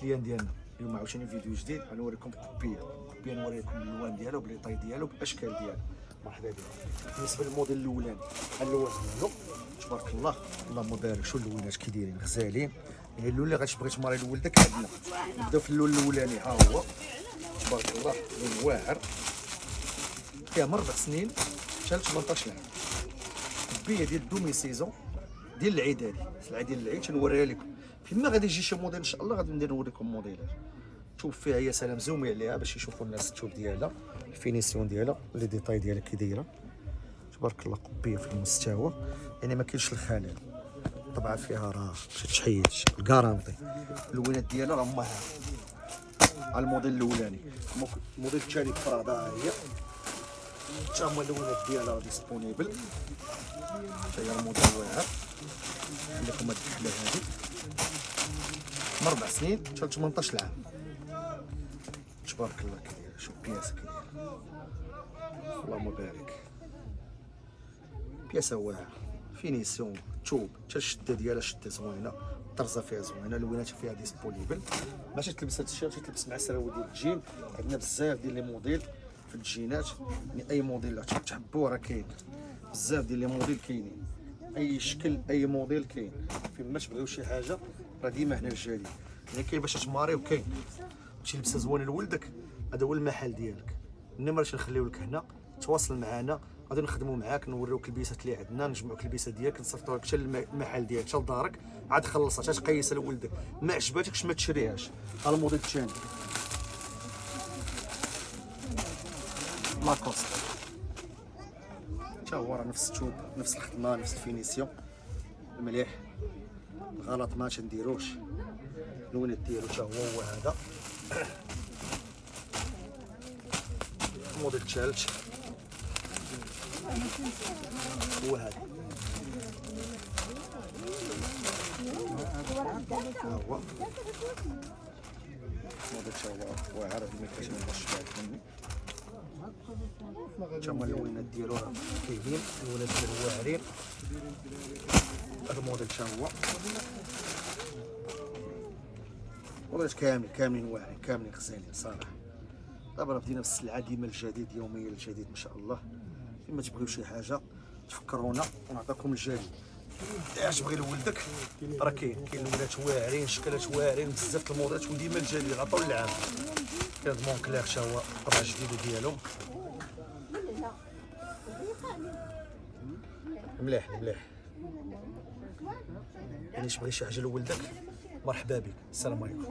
الكليان ديالنا. اليوم عاوتاني فيديو جديد غنوريكم كوبيه نوريكم اللوان ديالو بلي طاي ديالو بالاشكال ديالو. مرحبا بكم. بالنسبه للموديل الاولاني اللوان ديالو تبارك الله اللهم بارك. شو اللوينات كي دايرين غزالين. يعني اللون اللي غتبغي تماري لولدك عندنا. نبداو في اللون الاولاني، ها هو تبارك الله لون واعر فيها من 4 سنين حتى ل 18 عام. كوبيه ديال دومي سيزون ديال العيد. هذه السلعه ديال العيد تنوريها لكم. فيما غادي يجي شي موديل ان شاء الله غادي ندير نوريكم موديلات تشوف فيها يا سلام. زومي عليها باش يشوفوا الناس التوب ديالها، الفينيسيون ديالها، لي ديتاي ديالها كي دايره تبارك الله. قبيه في المستوى يعني ما كاينش الخلل. طبعا فيها راه باش تحيدش الكارانتي. اللوينات ديالها راه هما ها الموديل الاولاني. الموديل الثاني برادا ها هي حتى هما اللوينات ديالها راه ديسپونيبل. حتى هي الموديل واعر لكم هاد الحله هادي من 4 سنين حتى ل 18 عام. تبارك الله كي دايره. شوف بياسه كي دايره اللهم بارك. بياسه واعره فينيسيون توب حتى الشده ديالها شده زوينه. الطرزه فيها زوينه. اللوينات فيها ديسپونيبل. ماشي تلبس هاد الشيرت تلبس مع السراوي ديال الجين. عندنا بزاف ديال لي موديل في الجينات. يعني اي موديل تحبوا راه كاين بزاف ديال لي موديل كاينين. اي شكل اي موديل كاين. فين ما تبغيو شي حاجه راه ديما هنا الجالي. يعني كاين باش تماري وكاين شي لبسه زوينه لولدك. هذا هو المحل ديالك. النمره تنخليو لك هنا. تواصل معنا غادي نخدموا معاك نوريوك البيسات اللي عندنا. نجمعوك البيسات ديالك نصيفطوها لك حتى المحل ديالك حتى لدارك. عاد خلصها حتى تقيسها لولدك. ما عجباتكش ما تشريهاش. ها الموديل الثاني لاكوست حتى هو راه نفس الثوب نفس الخدمه نفس الفينيسيون مليح. الغلط ما تنديروش. اللونات ديالو حتى هو هذا موديل الثالث هو هذا. ها هو موديل حتى هو واعر. ما كاينش مني حتى هما اللوينات ديالو راه كاينين. اللوينات ديالو واعرين. هذا الموديل حتى هو والله كاملين واعرين كاملين غزالين صراحه. دابا راه بدينا بالسلعه ديما الجديد يوميا الجديد ما شاء الله. فيما تبغيو شي حاجه تفكرونا ونعطيكم الجديد. اش تبغي لولدك راه كاين لونات واعرين شكلات واعرين بزاف الموديلات وديما الجديد على طول العام. كاين مونكلير حتى هو طبعا جديد ديالو مليح. يعني تبغي شي حاجه لولدك مرحبا بك. السلام عليكم.